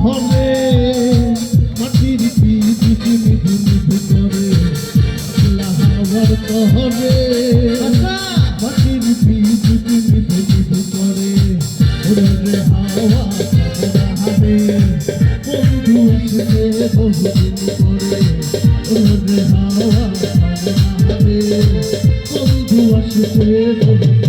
कहरे माटिर पीठ मिठू मिठू करे लाहावर कहरे माटिर पीठ मिठू मिठू करे रे हावा हावे बंधु আসবে বহুদিন পরে রে হাওয়া হাওয়া বন্ধু আসবে বহুদিন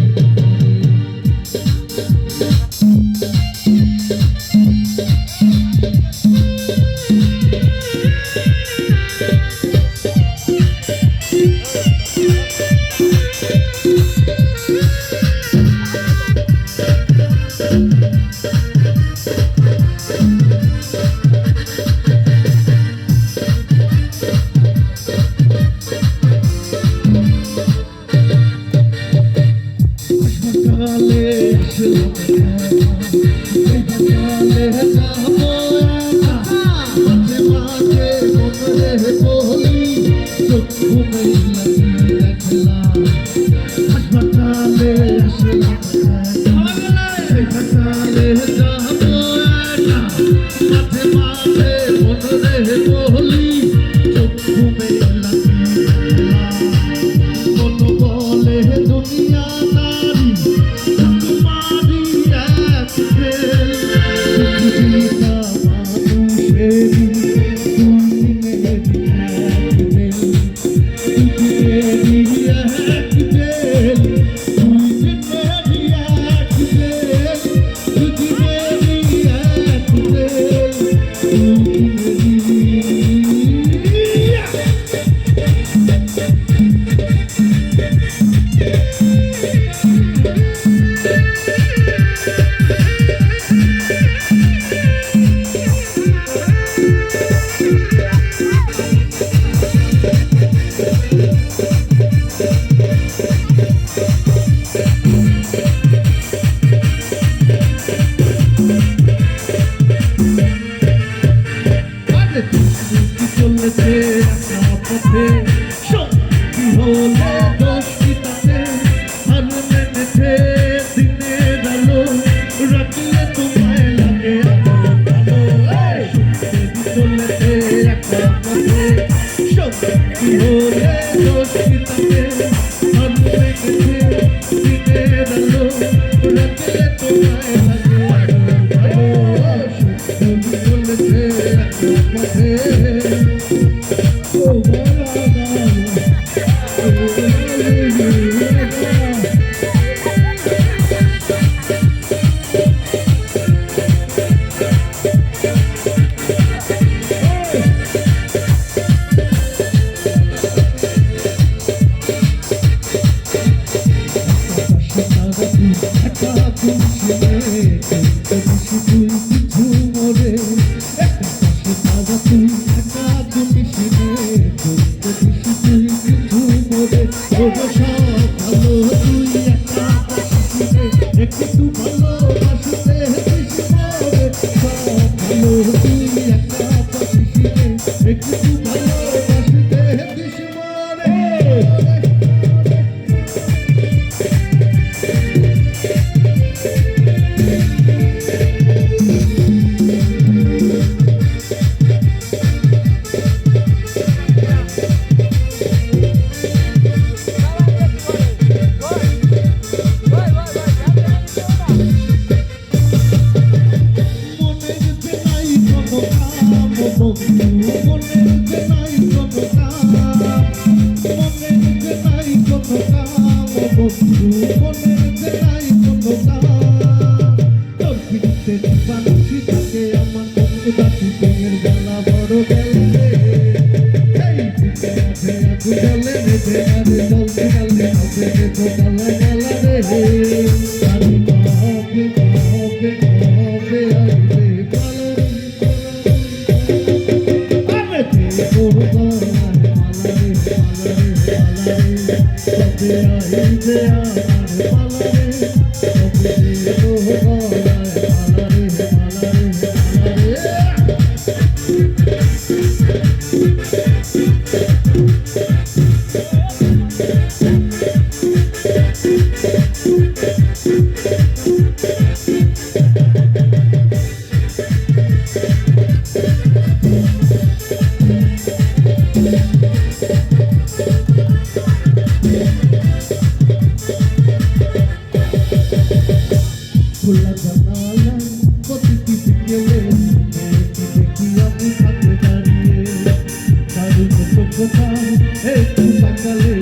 কোথায় একটু তাকালে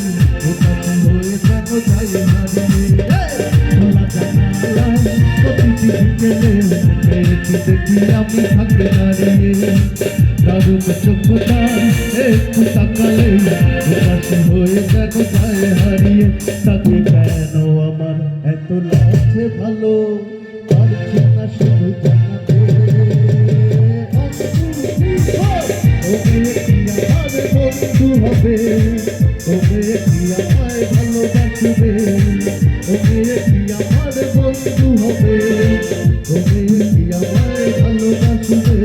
ওটা হয়ে কেন যায় হারিয়ে খোলা জানালায় প্রতিটি বিকেলে একটু দেখি আমি থাকতে দাঁড়িয়ে দারুণ চোখটায় একটু তাকালে ওটা হয়ে কেন যায় হারিয়ে তাকে কেন আমার এত লাগছে ভালো পারছি না শুধু জানাতে বন্ধু হবে ওকে কি আমায় ভালোবাসবে ওকে কি আমার বন্ধু হবে ওকে কি আমায় ভালোবাসবে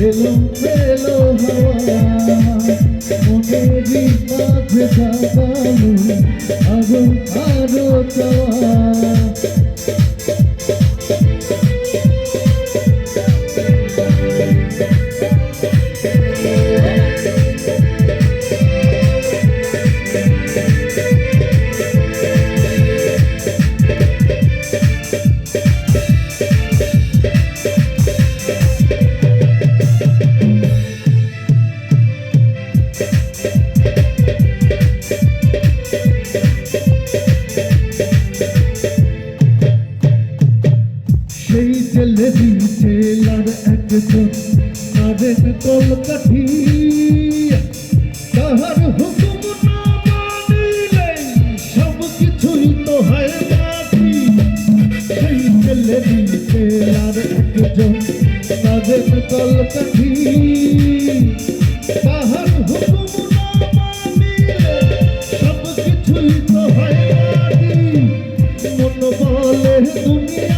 এলো এলো হাওয়া মনেরই মাঝে জাগালো আরো আরো চাওয়া সেই জেলে জেলার একজন কারেন কলকাঠি তাহার হুকুম না মানিলে সব কিছুই তো হয় মাটি সেই জেলে জেলার একজন কারেন কলকাঠি তাহার হুকুম না মানিলে সব কিছুই তো হয় মাটি মন বলে দুনিয়া